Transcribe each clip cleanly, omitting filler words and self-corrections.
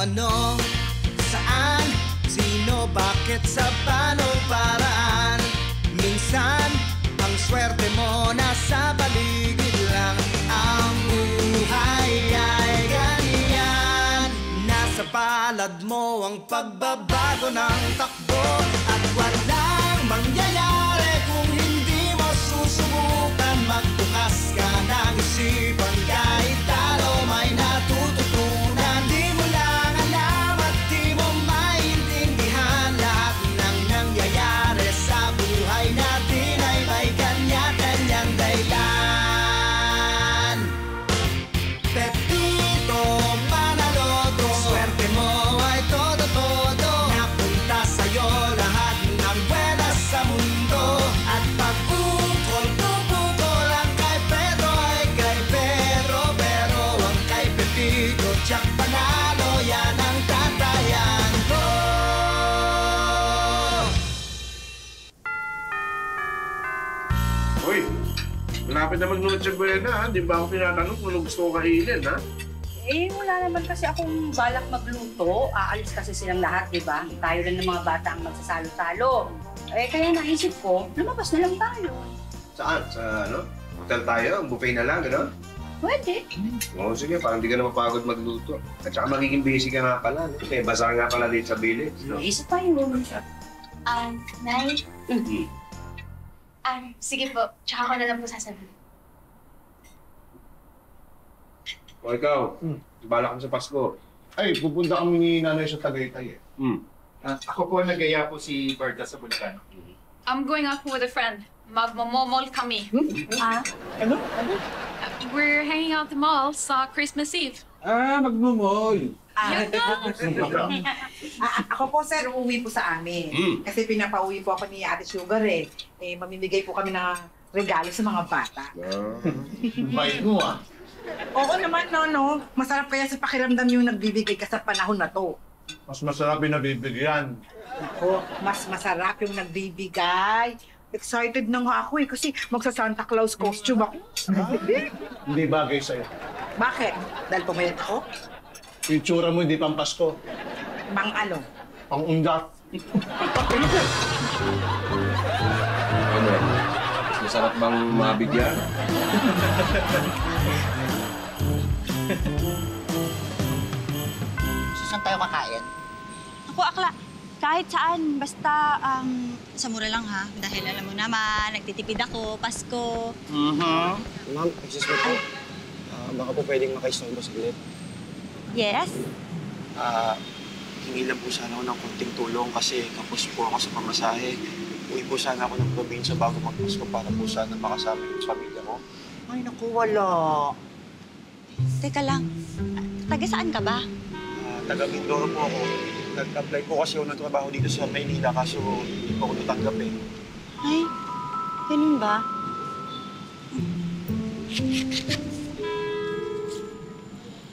ano, saan, sino, bakit, sa paanong paraan. Minsan, ang swerte mo nasa paligid lang. Ang buhay ay ganyan. Nasa palad mo ang pagbabago ng takbo. At walang mangyayari kung hindi mo susubukan. Magbukas ka ng isipan, kahit talo may natututunan. Di mo lang alam at di mo maintindihan. Lahat ng nangyayari sa buhay natin ay may kanya-kanyang dahilan. Pepito Manaloto, swerte mo ay todo-todo. Napunta sa'yo lahat ng buwenas sa mundo. At pag-ukol, pupukol, ang kay Pedro ay kay Pedro. Pero ang kay Pepito, tiyak panalo, yan ang tatayan ko. Hoy, malapit na mag-lunch ang buwena, ha? Di ba ako tinatanong kung ano gusto ko kainin, ha? Eh, wala naman kasi akong balak magluto. Aalis kasi silang lahat, di ba? Tayo rin ng mga bata ang magsasalo-salo. Eh, kaya naisip ko, lumabas na lang tayo. Saan? Sa ano? Hotel tayo? Buffet na lang, gano'n? Pwede. Oo, sige. Parang di ka na mapagod magluto. At saka magiging busy ka nga pala. No? May bazaar nga pala dito sa village. No? Naisip tayo. Nay? Sige po. Tsaka ko na lang po sasabihin. O ikaw, balak mo sa Pasko. Ay, pupunta kami ni Nanay sa Tagaytay eh. Ako po nagaya po si Berta sa Bulkan. I'm going out with a friend. Magmamall kami. Ano? We're hanging out at the mall sa Christmas Eve. Magmumol. Ako po, sir, uuwi po sa amin. Kasi pinapauwi po ako ni Ate Sugar eh. Mamimigay po kami ng regalo sa mga bata. Bait mo ah. Oo naman, no. Masarap kaya sa pakiramdam yung nagbibigay ka sa panahon na to. Mas masarap yung nabibigyan. Ako, mas masarap yung nagbibigay. Excited na nga ako eh, kasi magsa-Santa Claus costume ako. Hindi bagay sa'yo. Bakit? Dahil pumayat ako? Yung itsura mo hindi pang Pasko. Mang ano? Pang undat. Ano? Masarap bang mabigyan? Saan tayo kakain? Ako, akla. Kahit saan. Basta, sa mura lang ha. Dahil alam mo naman, nagtitipid ako, Pasko. Ma'am, excuse me po. Baka po pwedeng makaistorbo saglit. Yes? Hingi lang po sana ako ng konting tulong kasi kapos po ako sa pamasahe. Uwi po sana ako ng probinsya bago magpasko para po sana makasama yung pamilya ko. Ay, naku, wala. Teka lang. Taga saan ka ba? Taga Mindoro po ako. Nag-apply po kasi ako ng trabaho dito sa Maynila kaso hindi po ako natanggap eh. Ay, ganun ba?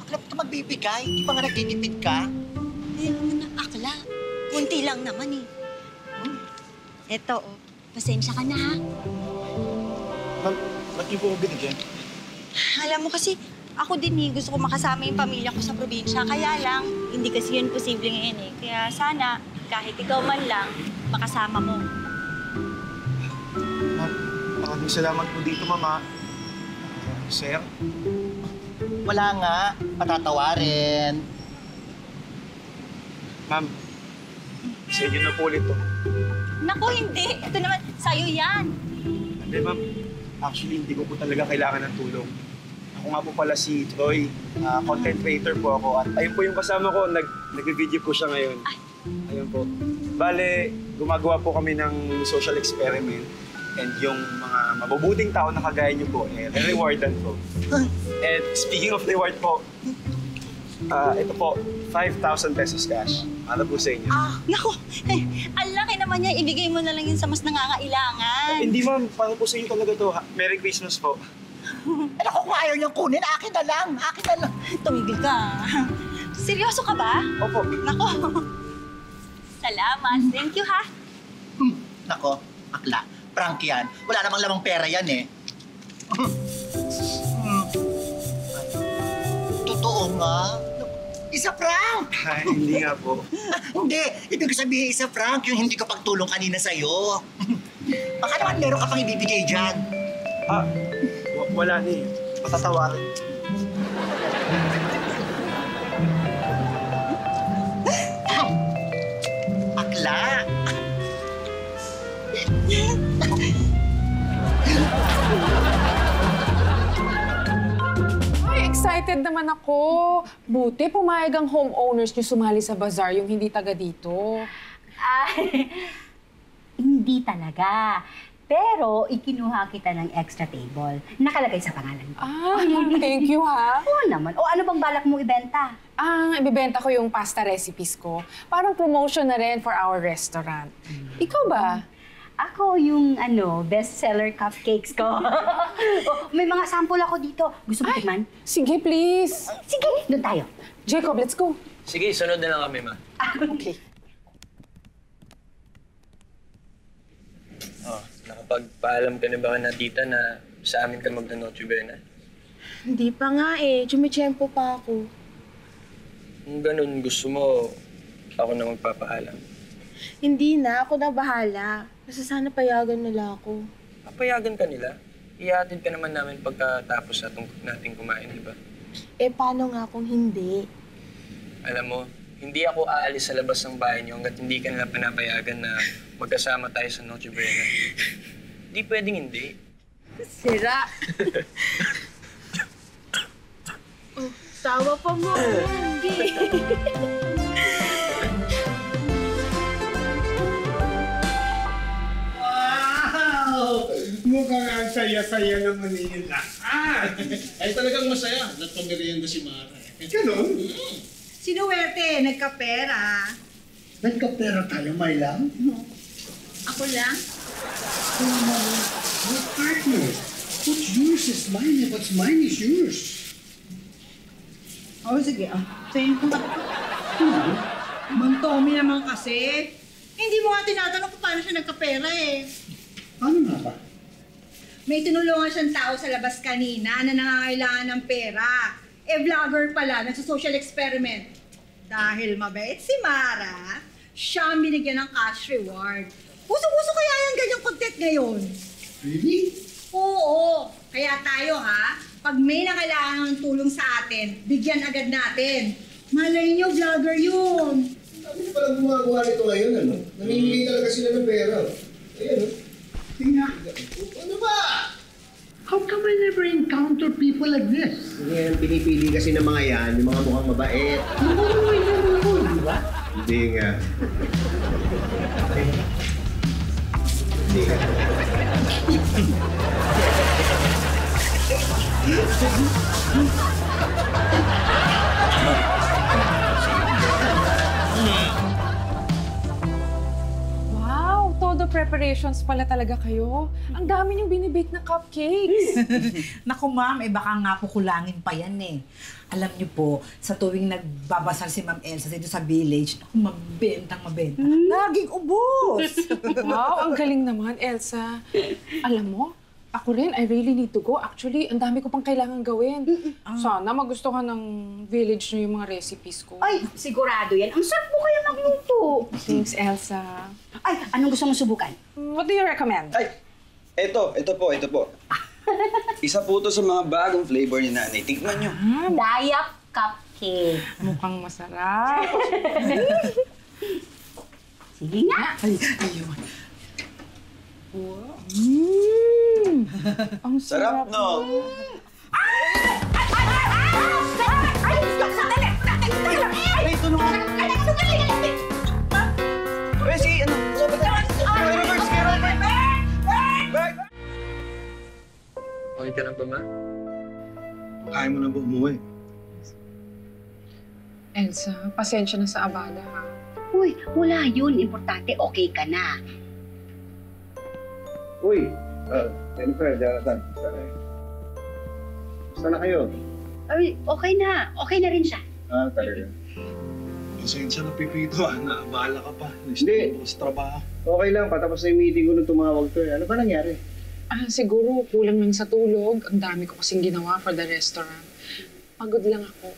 Akla pa magbibigay? Di ba nga nagtitipid ka? Eh, naman na akla. Kunti lang naman eh. Eto, oh. Pasensya ka na ha. Ma'am, ba't niyo po ako binigyan? Alam mo kasi, ako din eh. Gusto ko makasama yung pamilya ko sa probinsya. Kaya lang, hindi kasi yun posible ngayon eh. Kaya sana, kahit ikaw man lang, makasama mo. Ma'am, maraming salamat po dito, Mama. Sir? Wala nga. Patatawarin. Ma'am, sa inyo na po ulit to. Naku, hindi. Ito naman, sa'yo yan. Hindi, ma'am. Actually, hindi ko po talaga kailangan ng tulong. Ako nga po pala si Troy. Content creator po ako. At ayun po yung kasama ko. Nag-video po siya ngayon. Ayun po. Bale, gumagawa po kami ng social experiment. And yung mga mabubuting tao na kagaya niyo po, re-rewardan po. And speaking of reward po, ito po, 5,000 pesos cash. Para po sa inyo. Naku, ang laki naman niya. Ibigay mo na lang yun sa mas nangangailangan. Hindi, ma'am. Para po sa inyo talaga to. Merry Christmas po. Naku, kung ayaw niyang kunin, akin na lang. Akin na lang. Tumigil ka. Seryoso ka ba? Opo. Naku. Salamat. Thank you, ha? Nako, akla. Prank yan. Wala namang lamang pera yan eh. Totoo nga. Isa prank! Ay, hindi nga po. Hindi, ibig sabihin isa prank yung hindi ko pagtulong kanina sa'yo. Baka naman meron ka pang ibibigay dyan. Wala na eh. Patatawarin. Bakla! Ay, excited naman ako. Buti pumayag ang homeowners niyo sumali sa bazaar yung hindi taga dito. Ay, hindi talaga. Pero ikinuha kita ng extra table. Nakalagay sa pangalan ko. Thank you ha. Oo naman. O ano bang balak mong ibenta? Ibibenta ko yung pasta recipes ko. Parang promotion na rin for our restaurant. Ikaw ba? Ako yung bestseller cupcakes ko. May mga sample ako dito. Gusto mo tikman? Sige, please. Sige, doon tayo. Jacob, let's go. Sige, sunod na lang kami, ma. Okay. Oh, nakapagpaalam ka na ba na tita na sa amin ka magna-Noche Buena? Hindi pa nga eh. Jumicempo pa ako. Kung ganun gusto mo, ako na magpapaalam. Hindi na. Ako na bahala. Basta sana payagan nila ako. Papayagan ka nila? Ihatid ka naman namin pagkatapos natin kumain, di ba? Eh, paano nga kung hindi? Alam mo, hindi ako aalis sa labas ng bahay niyo hanggat hindi ka nila pinapayagan na magkasama tayo sa Noche Buena. Hindi pwedeng hindi. Sira. Tawa pa mo. Hindi. Mukhang ang saya-saya ng Manila. Ay talagang masaya. Nagpamerienda si Mara. Ganon? Sinuwerte, nagkapera. Nagkapera tayo, may lang? Ako lang? Your partner. What's yours is mine, and what's mine is yours. Oh, sige. Sa'yo ko. Mang Tommy naman kasi. Hindi mo nga tinatanong kung paano siya nagkapera eh. Ano nga ba? May tinulungan siyang tao sa labas kanina na nangangailangan ng pera. Vlogger pala, nagsa-social experiment. Dahil mabait si Mara, siya ang binigyan ng cash reward. Uso-uso kaya yung ganyang content ngayon? Really? Oo. Kaya tayo pag may nangailangan ng tulong sa atin, bigyan agad natin. Malay niyo, vlogger yun. Sabi niyo palang gumagawa nito ngayon, Namimigay talaga sila ng pera. Ayan, Tingnan. Ano ba? How come I never encounter people like this? Yan, pinipili kasi ng mga yan, yung mga mukhang mabait. Di ba? Hindi nga. Hindi nga. Wow, todo preparations pala talaga kayo. Ang dami niyong binibake na cupcakes. Naku ma'am, baka nga po kulangin pa yan eh. Alam niyo po, sa tuwing nagbabasal si Ma'am Elsa dito sa village, naku, mabentang mabenta. Laging ubos! Wow, ang galing naman, Elsa. Alam mo, ako rin, I really need to go. Actually, ang dami ko pang kailangan gawin. Sana magustuhan ng village niyo yung mga recipes ko. Ay, sigurado yan. Ang sarap mo kaya magluto. Thanks, Elsa. Ay, anong gusto mong subukan? What do you recommend? Ay, ito po. Isa po to sa mga bagong flavor ni Nanay. Tignan nyo. Dayak cupcake. Mukhang masarap. Sige nga. Wow. Ang Sarap, no? Ay, tulungan. Okay ka lang ba, ma? Kaya mo na ba umuwi? Elsa, pasensya na sa abala, ha? Uy, wala yun. Importante, okay ka na. Uy, Jennifer, Jonathan, basta na kayo? Ay, okay na. Okay na rin siya. Talaga. Pasensya na, Pipito, naabala ka pa. Hindi. Sa trabaho. Okay lang, patapos na yung meeting ko nung tumawag to. Ano ba nangyari? Siguro kulang lang sa tulog. Ang dami ko kasing ginawa for the restaurant. Pagod lang ako.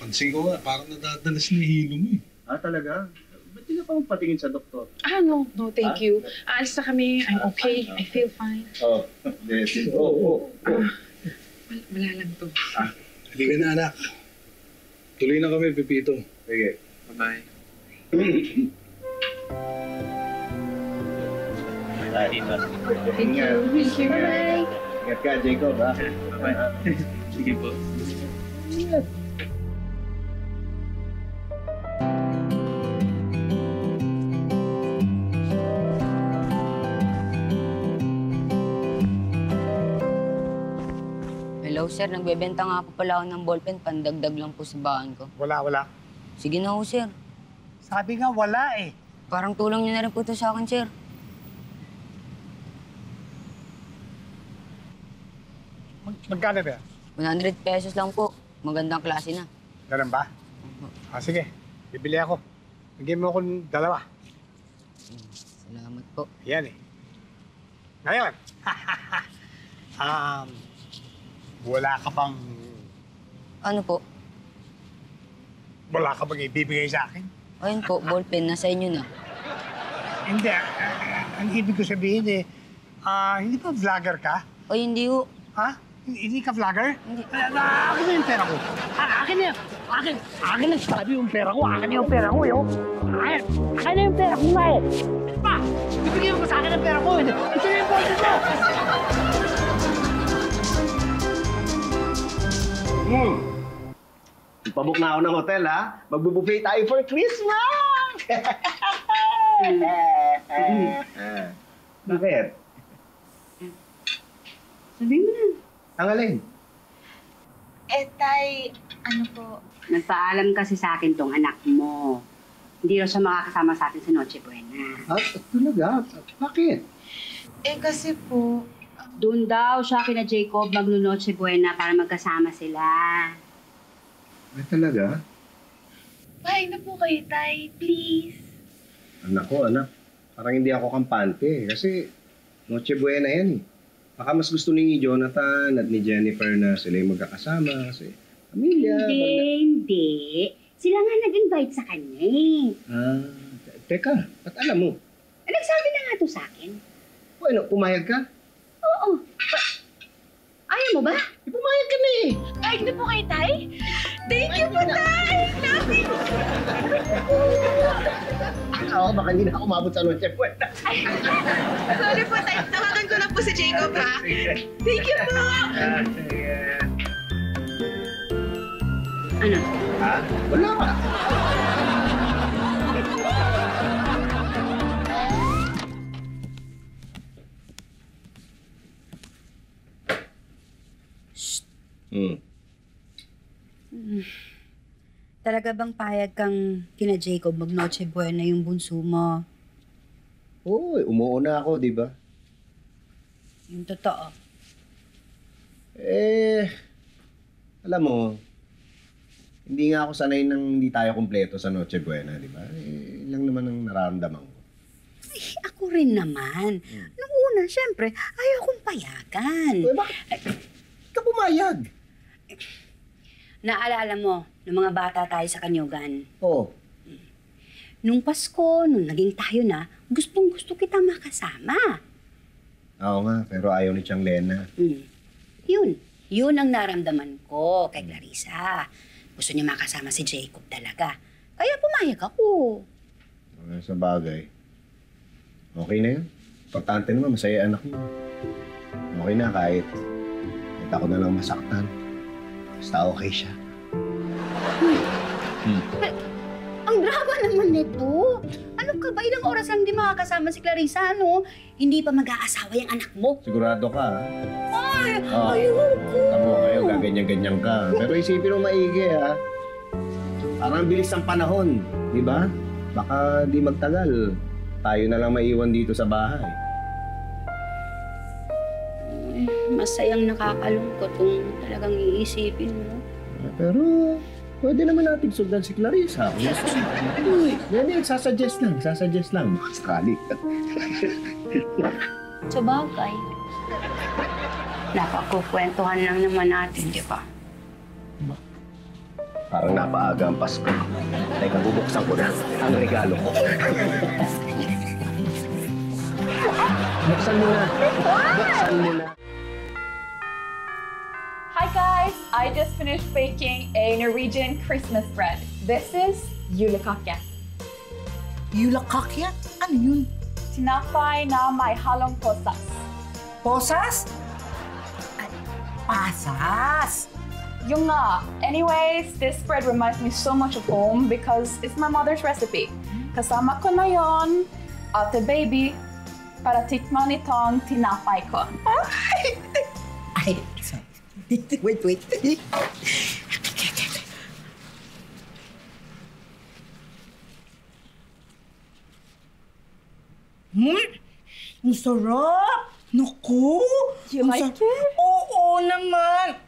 Pansin ko nga, parang nadadalas na hilo mo eh. Talaga? Ba't di ka pa patingin sa doktor? No, thank you. Aalis na kami. I'm okay. I feel fine. Wala lang to. Halika na, anak. Tuloy na kami, Pepito. Sige. Bye-bye. Thank you. Thank you. Bye-bye. Ingat ka, Jacob, ha? Bye-bye. Sige po. Hello, sir. Nagbebenta nga po pala ako ng ballpen. Pandagdag lang po sa bahan ko. Wala. Sige na ho, sir. Sabi nga, wala eh. Parang tulong niyo na rin po ito sa akin, sir. Magkano ba? 100 pesos lang po. Magandang klase na. Ganun ba? Sige. Bibili ako. Bigyan mo akong 2. Salamat po. Yan eh. Ngayon, wala ka bang... Ano po? Wala ka bang ibibigay sa akin? Ayun po, ballpen. Nasa inyo na. Hindi. Ang ibig ko sabihin eh, hindi ba vlogger ka? O, hindi ho. Ha? Hindi ka vlogger? Hindi. Akin na yung pera ko. Akin na. Akin na sabi yung pera ko. Akin na yung pera ko, yo. Akin na yung pera ko nga eh. Pa! Ibigay mo sa akin ang pera ko. Ito na yung boses mo. Ipabook na ako ng hotel, ha? Magbubuffet tayo for Christmas! Bakit? Sabihin mo na. Ang alin? Tay, ano po? Nagpaalam kasi sa akin tong anak mo. Hindi raw siya makakasama sa atin sa Noche Buena. Talaga? Bakit? Kasi po... Doon daw siya kina Jacob magno-Noche Buena para magkasama sila. Talaga? Bahay na po kayo, Tay. Please. Anak ko, anak. Parang hindi ako kampante. Kasi Noche Buena yan eh. Baka mas gusto ni Jonathan at ni Jennifer na sila yung magkakasama. Kasi pamilya. Hindi. Sila nga nag-invite sa kanya eh. Teka. Ba't alam mo? Nagsabi na nga to sa akin. Bueno, pumayag ka? Oo. Ayaw mo ba? Pumayag ka na eh. Kahit na po kayo, Tay. Thank you po, Tay. Love you. Oo, baka hindi na ako umabot sa Noche Buena. Sorry po, Tay. Tawagan ko lang po si Jacob, ha? Thank you po. Ano? Wala ka. Talaga bang payag kang kina Jacob mag-Noche Buena yung bunso mo? Oo, umuuna ako, di ba? Yung totoo. Alam mo, hindi nga ako sanay nang hindi tayo kumpleto sa Noche Buena, di ba? Lang naman ang nararamdaman ko. Ako rin naman. Nung una, syempre, ayaw kong payagan. Bakit ka pumayag? Naalala mo, nung mga bata tayo sa Kanyugan. Oo. Nung Pasko, nung naging tayo na, gustong-gusto kita makasama. Oo nga, pero ayaw ni Chang Lena. Yun ang naramdaman ko kay Clarissa. Gusto niya makasama si Jacob talaga. Kaya pumayag ako. Sa bagay. Okay na yun. Importante naman, masaya anak mo. Okay na kahit ako na lang masaktan. Basta okay siya. Ang drama naman nito. Ano ka ba? Ilang oras lang di makakasama si Clarissa, no? Hindi pa mag-aasawa yung anak mo. Sigurado ka, ha? Ay, ayoko. Tamo kayo, gaganyan-ganyan ka. Pero isipin mo maigi, ha? Parang bilis ng panahon, di ba? Baka di magtagal. Tayo na lang maiwan dito sa bahay. Masayang nakakalungkot kung talagang iisipin mo. Pero pwede naman natin sundan si Clarissa. Yan, sasuggest lang. Sakali. Sa bagay. Napakukwentuhan lang naman natin, di ba? Parang napaaga ang Pasko. Teka, bubuksan ko na ang regalo ko. Buksan mo na. Buksan mo na. Hi guys! I just finished baking a Norwegian Christmas bread. This is julekake. Julekake? Ano yun? Tinapay na may halong posas. Posas? Pasas! Yung nga. Anyways, this bread reminds me so much of home because it's my mother's recipe. Kasama ko na yon, ate baby, para tikman itong tinapay ko. Ay, sorry. Wait. Ang sarap! Naku! You like it? Oo naman!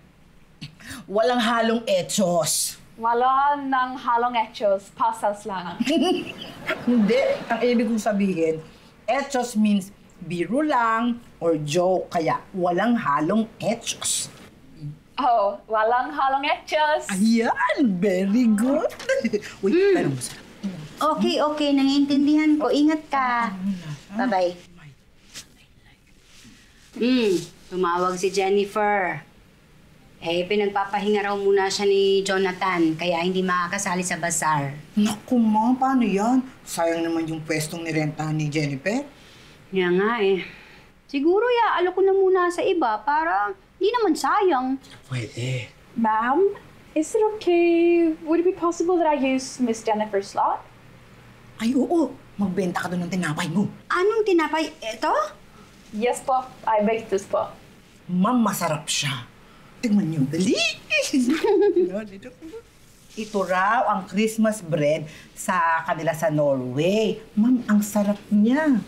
Walang halong etsos. Wala nang halong etchos, pasas lang. Hindi. Ang ibig kong sabihin, etsos means biro lang or joke, kaya walang halong etsos. Oh, walang halong etchos. Ayan! Very good! Wait, pero masarap. Okay. Nangintindihan ko. Ingat ka. Bye-bye. Tumawag si Jennifer. Pinagpapahinga raw muna siya ni Jonathan, kaya hindi makakasali sa bazaar. Naku, Ma, paano yan? Sayang naman yung pwestong nirentahan ni Jennifer. Kaya nga Siguro iaalo ko na muna sa iba para hindi naman sayang. Pwede. Ma'am, is it okay? Would it be possible that I use Miss Jennifer's slot? Ay, oo. Magbenta ka doon ng tinapay mo. Anong tinapay? Ito? Yes po. I baked this po. Ma'am, masarap siya. Tingnan niyo, dali! Ito raw ang Christmas bread sa kanila sa Norway. Ma'am, ang sarap niya.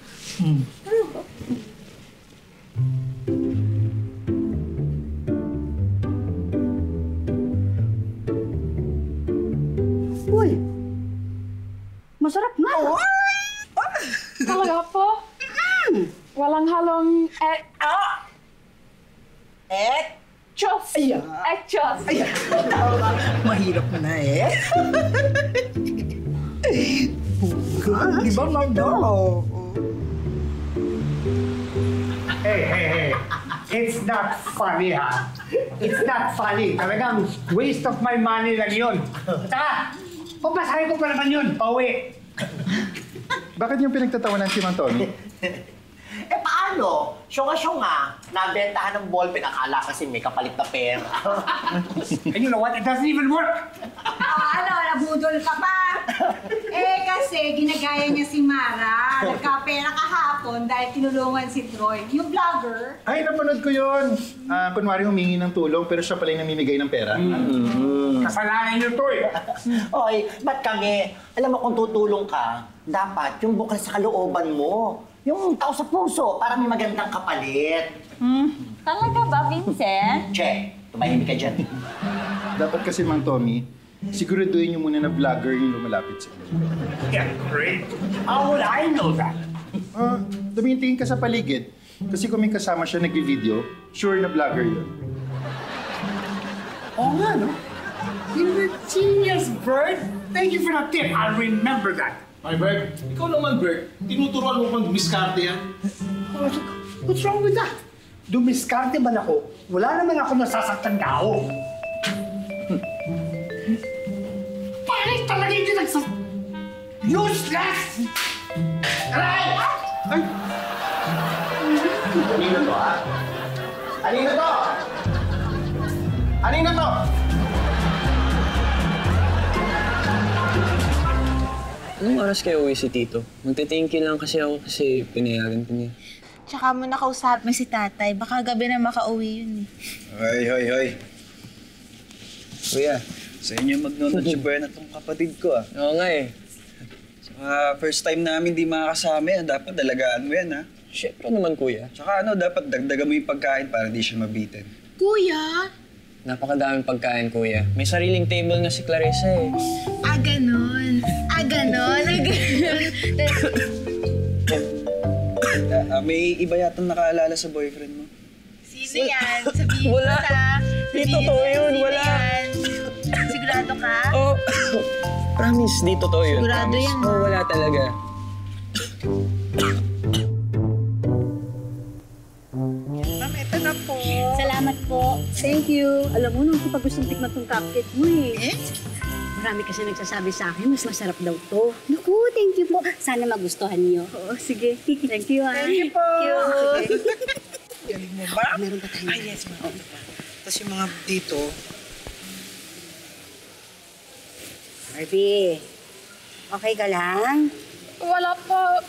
Uy! Masarap nga! Talaga po? Walang halong Etchos! Ayan. Etchos! Ayan. Mahirap na Di ba, Ma'am Doro? Hey. It's not funny, ha? It's not funny. Talagang waste of my money lang yun. Saka, papasahin ko pa naman yun, pauwi. Bakit yung pinagtatawanan si Mang Tommy? Paano? Syunga-syunga, nabentahan ng ballpen, akala kasi may kapalit na pera. And you know what? It doesn't even work! Nabudol ka pa? Kasi ginagaya niya si Mara. Nagkapera kahapon dahil tinulungan si Troy, yung vlogger. Ay, napanood ko yun. Kunwari humingi ng tulong pero siya pala yung namimigay ng pera. Kasalanan niyo to Oy, ba't kami? Alam mo kung tutulong ka, dapat yung bukal sa kalooban mo. Yung tao sa puso, para may magandang kapalit. Talaga ba, Vincent? Che, tumahimik ka dyan. Dapat kasi, Mang Tommy, siguraduhin niyo muna na vlogger yung lumalapit sa inyo. Yeah, great. How would I know that? Tumitingin ka sa paligid. Kasi kung may kasama siya nag-video, sure na vlogger yun. Oo nga, no? You're a genius, Bert. Thank you for that tip. I'll remember that. Ay, Bert, ikaw naman, Bert. Tinuturuan mo pang miskarte yan. What's wrong with that? Dumiskarte man ako. Wala naman ako nasasaktang tao. Bakit talaga hindi useless! Aray! Ay! Kanino to, ha? Kanino to? Kanino to? Anong oras kayo uwi si Tito? Magte-thank you lang kasi ako kasi pinayagan ko niya. Tsaka mo nakausap mo si tatay. Baka gabi na makauwi yun Hoy. Kuya, sa inyo magnonod si Bern at tong kapatid ko Oo nga Saka first time namin di makakasama yan. Dapat dalagaan mo yan, ha? Siyempre naman, kuya. Tsaka dapat dagdagan mo yung pagkain para di siya mabitin. Kuya? Napakadaming pagkain, kuya. May sariling table nga si Clarissa Ganon. May iba yatang nakaalala sa boyfriend mo. Sino yan? Sabihin mo Wala. ta. Hindi totoo yun, wala. Sigurado ka? Promise, di totoo yun. Sigurado promise. yan, Oo, wala talaga. Ma'am, ito na po. Salamat po. Thank you. Alam mo, nung kapag gustong tikman tong cupcake mo Marami kasi nagsasabi sa akin, mas masarap daw to. Naku, thank you po. Sana magustuhan niyo. Oo, sige. Thank you, ha. Thank you po. Galing mo ba? Meron pa tayo. Yes, ma'am. Tapos yung mga dito, Barbie, okay ka lang? Wala pa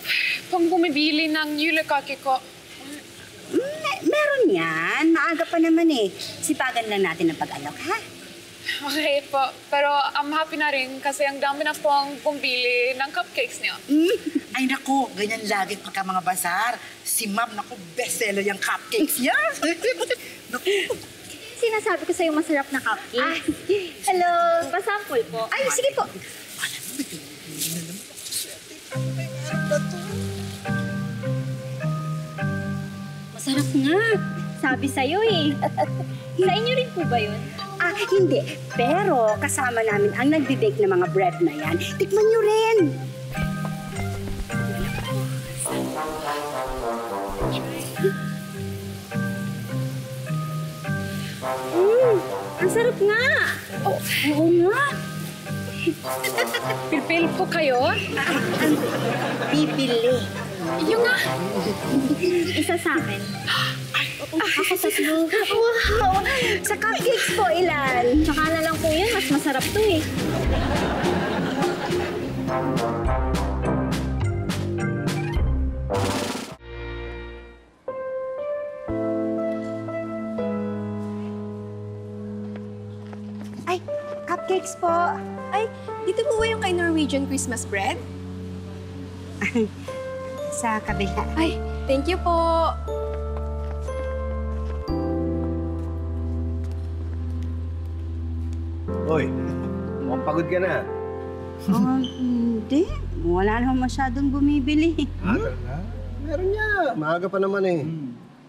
pang bumibili ng yulekake ko. Meron yan. Maaga pa naman Sipagan lang natin ang pag-alok, ha? Okay po. Pero I'm happy na rin kasi ang dami na pong bumibili ng cupcakes niyo. ay naku, ganyan lagi pagka mga bazar. Si ma'am, naku, bestseller yung cupcakes niya. Naku. Sinasabi ko sa'yo masarap na cupcake. Hello, pasample po. Ay, sige po. Masarap nga. Sabi sa'yo Sa inyo rin po ba yun? Hindi. Pero kasama namin ang nagdi-bake ng mga bread na yan. Tikman nyo rin. Ang sarap nga. Oo nga. Pipil po kayo? Pipili. Yung nga. Isa sa akin. Ako tatlo. Wow! Sa cupcakes po, ilan? Tsaka na lang po yun. Mas masarap to Ay, cupcakes po. Ay, dito po ba yung kay Norwegian Christmas bread? Sa kabila. Ay, thank you po. Hoy, mukhang pagod ka na. Hindi. Wala naman masyadong bumibili. Meron niya. Maaga pa naman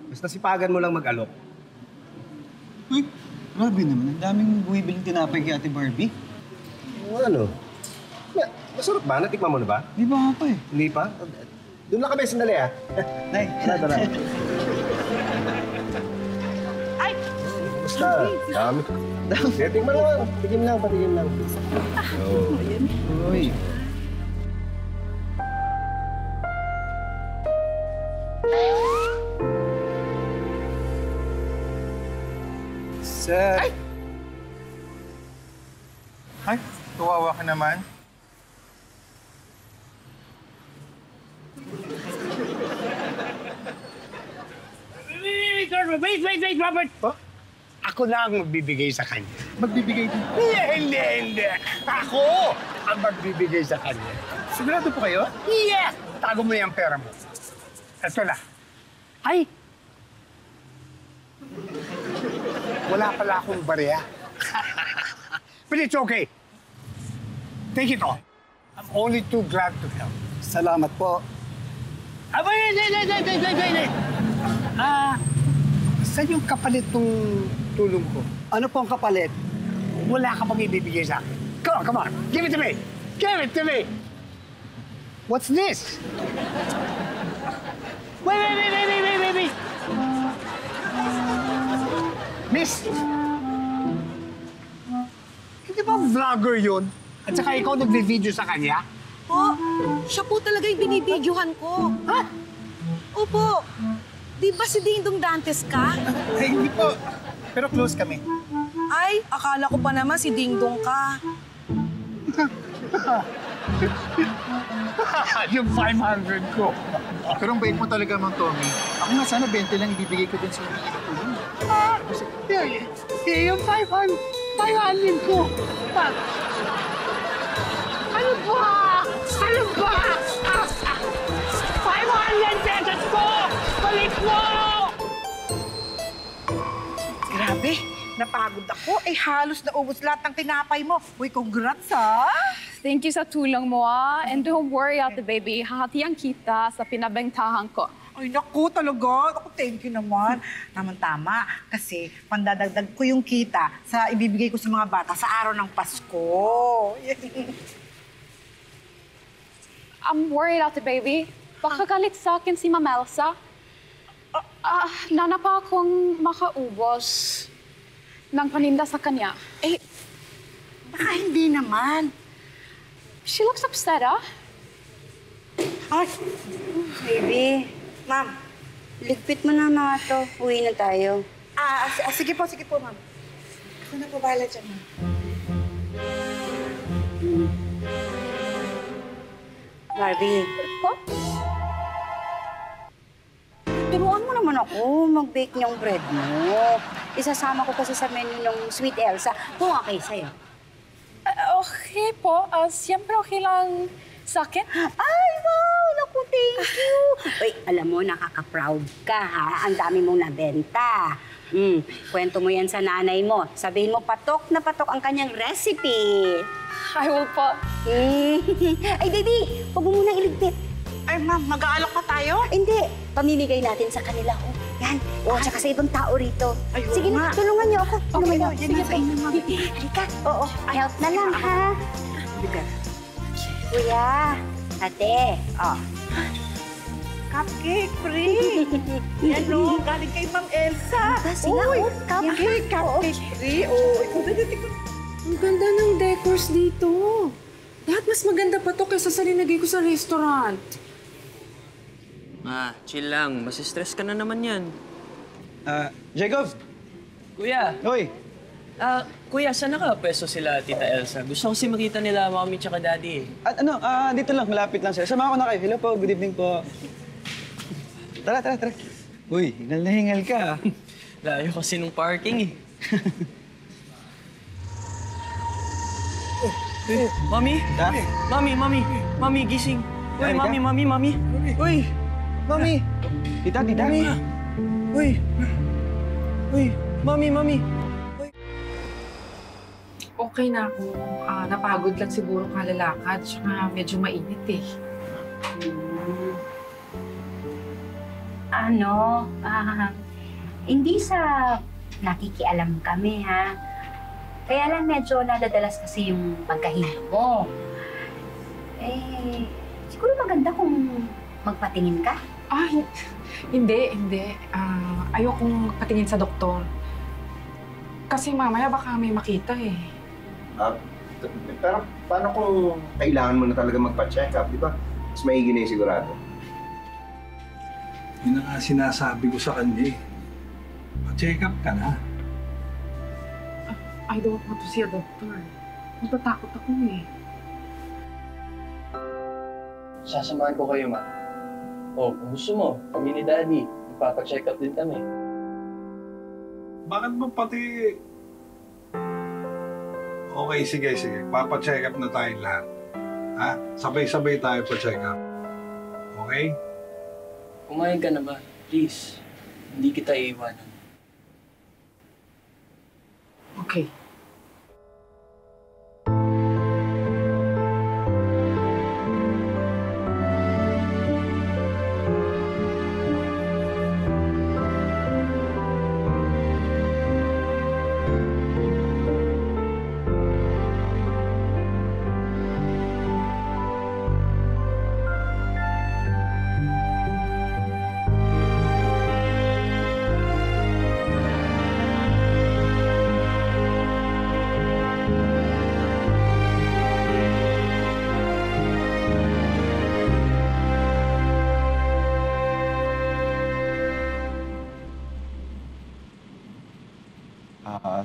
Basta sipagan mo lang mag-alok. Uy, grabe naman. Ang daming bumibiling tinapay kay Ate Barbie. Ano? Masarap ba? Natikman mo na ba? Di ba nga pa Hindi pa? Doon lang kami, sandali Nay, tara. Ay! Basta, dami. Tingnan lang. Patigim lang. Uy. Sir! Ay, kawawa ka naman. Wait, Robert! Ako na ang magbibigay sa kanya. Magbibigay din. Hindi. Ako ang magbibigay sa kanya. Sigurado po kayo? Yes! Tago mo yung pera mo. Ito na. Ay! Wala pala akong barya. But it's okay. Take it all. I'm only too glad to help. Salamat po. Wait. Saan yung kapalit ng tulong ko? Ano po ang kapalit? Wala ka bang ibibigay sa akin? Come on. Give it to me. Give it to me. What's this? Wait. Miss! Hindi ba vlogger yun? At saka ikaw nagbe-video sa kanya? Po, siya po talaga yung binibidyohan ko. Ha? Opo. Di ba si Dingdong Dantes ka? Ay, hindi po. Pero close kami. Ay, akala ko pa naman si Dingdong ka. Yung 500 ko. Pero ang bait mo talaga, Mang Tommy. Ako nga sana 20 lang ibibigay ko din sa inyo. Yung 500 ko. Ano ba? 500 pesos ko! Balik mo! Grabe, napagod ako. Halos naubos lahat ng tinapay mo. Uy, congrats, ha? Thank you sa tulong mo, And don't worry, Ate Baby. Hahatian kita sa pinabentahan ko. Ay, naku, talaga. Naku, thank you naman. Tama-tama. Kasi pandadagdag ko yung kita sa ibibigay ko sa mga bata sa araw ng Pasko. I'm worried, Ate Baby. Baka galit sa akin si Ma'am Elsa. Nanapa akong makaubos ng paninda sa kanya. Eh, baka hindi naman. She looks upset, ah. Ay, baby. Ma'am, ligpit mo na mga to. Uwi na tayo. Sige po, ma'am. Ako na po bahala dyan, ma'am. Barbie. Po? Turuan mo naman ako mag-bake niyang bread mo. Isasama ko kasi sa menu ng Sweet Elsa. Kung okay sa'yo. Okay po. Siyempre okay lang sa akin. Ay, wow! Naku, thank you! Uy, alam mo, nakaka-proud ka, ha? Ang dami mong nabenta. Kwento mo yan sa nanay mo. Sabihin mo, patok na patok ang kanyang recipe. I will po. Ay, baby! Huwag mo munang iligpit. Ay, ma'am, mag-aalok pa tayo? Hindi. Pamimigay natin sa kanila. Oh, yan. O, tsaka sa ibang tao rito. Ayun Sige na, nga. tulungan niyo ako. Tulungan niyo. Yan na sa inyo, ma'am. Halika. Oo, help na lang, ha? Halika. Kuya, ate. Oh. Cupcake, free! Yan o, galing kay Ma'am Elsa. Sige, cupcake free. Oh, ikaw na natin ko. Ang ganda ng decors dito. Lahat mas maganda pa to kaysa sa linagay ko sa restaurant. Chill lang. Masistress ka na naman yan. Jacob! Kuya! Hoy! Kuya, saan nakapwesto sila, Tita Elsa? Gusto ko kasi makita nila mommy tsaka daddy. Dito lang, malapit lang sila. Sama ko na kayo. Hello po, good evening po. Tara. Uy, hingal na hingal ka. Layo kasi nung parking eh. Mami? Mami, gising. Uy, mami. Uy, mami. Tita. Mami. Uy, mami. Okay na ako. Napagod lang siguro kalalakad. Tsaka medyo mainit eh. Hindi sa nakikialam kami, ha? Kaya lang medyo nadadalas kasi yung pagkahilo mo. Siguro maganda kung magpatingin ka. Hindi. Ayokong patingin sa doktor. Kasi mamaya baka may makita eh. Pero paano kung kailangan mo na talaga magpa-check up, di ba? Mas maigi na yung sigurado. Yun ang sinasabi ko sa kanya eh. Pa-check up ka na. I don't want to see a doctor. Natatakot ako eh. Sasamahan ko kayo, ma. Kung gusto mo, kami ni Daddy, magpapacheck up din kami. Bakit ba pati... Okay, sige. Papa-check up na tayong lahat. Ha? Sabay-sabay tayo pa-check up. Okay? Kumain ka na ba? Please. Hindi kita iiwanan. Okay.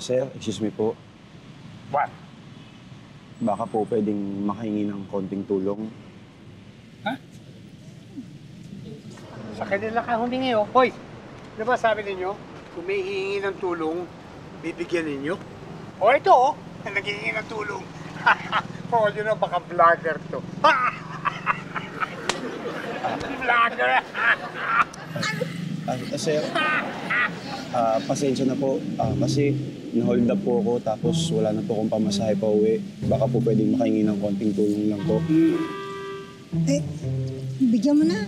Sir, excuse me po. What? Baka po pwedeng makahingi ng konting tulong. Sa kanila ka humingi, oh. Hoy, di ba sabi ninyo, kung may hihingi ng tulong, bibigyan ninyo? O ito, oh, na naghihingi ng tulong. Oh, yun know, baka vlogger to. Vlogger! Sir, pasensya na po. Kasi na-hold up po ako tapos wala na po akong pamasahe pa uwi. Baka po pwedeng makahingi ng konting tulong lang po. Bigyan mo na.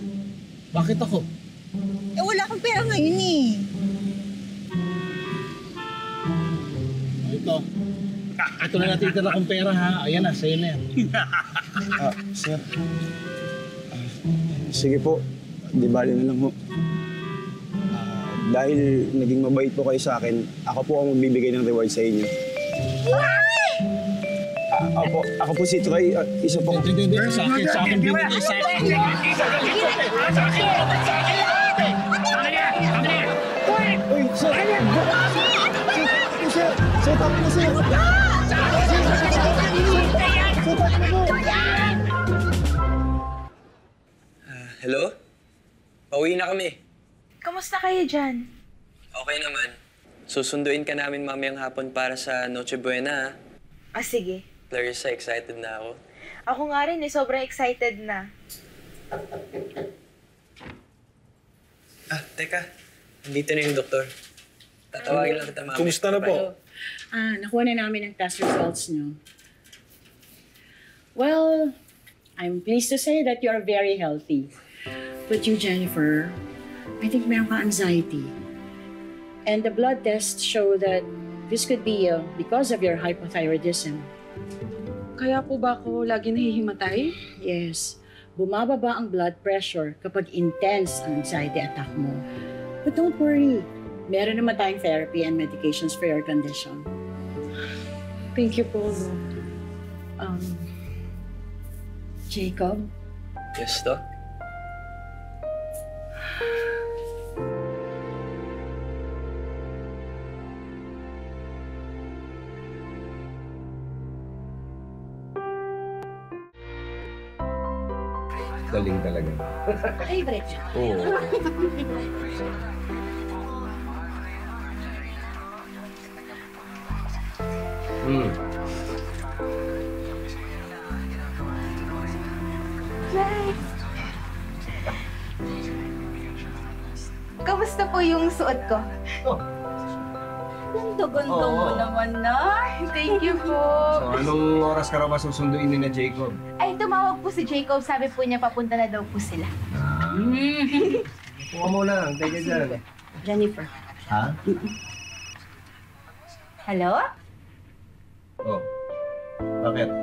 Bakit ako? Wala kang pera ngayon eh. Ito na natitira kong pera ha. Ayan na, sa'yo na yan. Sir, Sige po, di bali na lang ho. Dahil naging mabait po kayo sa akin, ako po ang magbibigay ng reward sa inyo. Ako po si Troy, isa po. Sa akin, binigay sa akin. Uy, sir! Sir, tama na, sir! Hello? Pauwi na kami. Kamusta kayo dyan? Okay naman. Susunduin ka namin mamayang hapon para sa Noche Buena, ha? Sige. Clarissa, excited na ako. Ako nga rin sobrang excited na. Teka. Nandito na yung doktor. Tatawagin lang kita mamaya. Kumusta na po? Nakuha na namin ang test results nyo. Well, I'm pleased to say that you are very healthy. But you, Jennifer, I think meron ka anxiety. And the blood tests show that this could be because of your hypothyroidism. Kaya po ba ako lagi nahihimatay? Yes. Bumababa ang blood pressure kapag intense ang anxiety attack mo. But don't worry. Meron naman tayong therapy and medications for your condition. Thank you po. Jacob? Yes, Doc? Galing talaga. Favorite siya. Oo. Kamusta po yung suot ko? Ganda-ganda mo naman na. Thank you po. So, anong oras ka raw ba susunduin ni na Jacob? Ay, tumawag po si Jacob. Sabi po niya papunta na daw po sila. Kuha mo lang. Teka dyan. Jennifer. Ha? Hello? Oh. Bakit?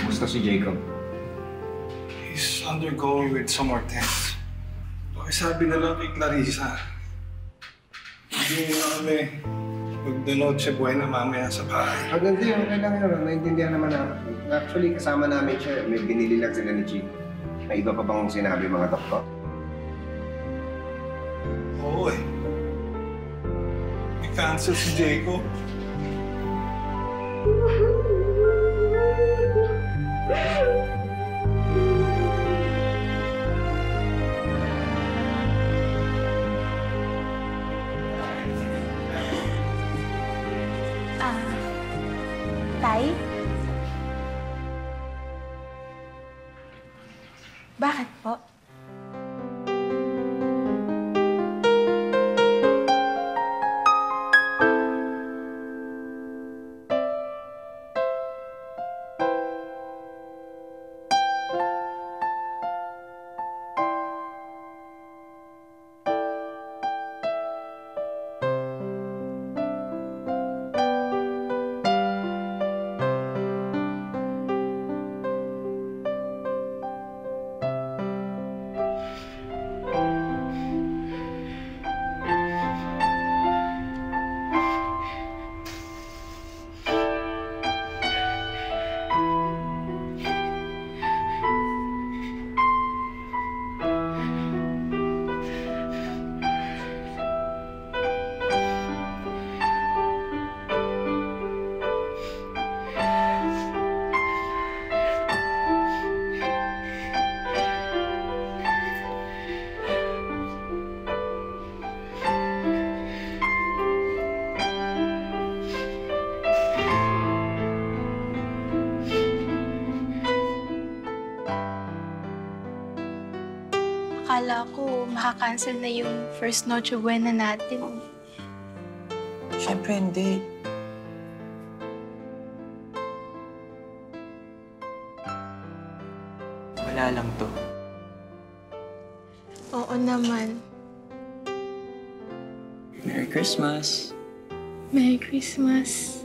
Kumusta si Jacob? He's undergoing with some more tests. Pakisabi na lang kay Clarissa. Hindi na kami mag-Noche Buena mamaya sa bahay. Hindi, okay lang yun. Naintindihan naman namin. Actually, kasama namin siya. May binili lang sila ni Chico. May iba pa bang sinabi mga doktor? Oo eh. May cancer si Jacob. Tay? Bakit po? Akala ko makakancel na yung first Noche Buena natin. Siyempre hindi. Gala lang to. Oo naman. Merry Christmas! Merry Christmas.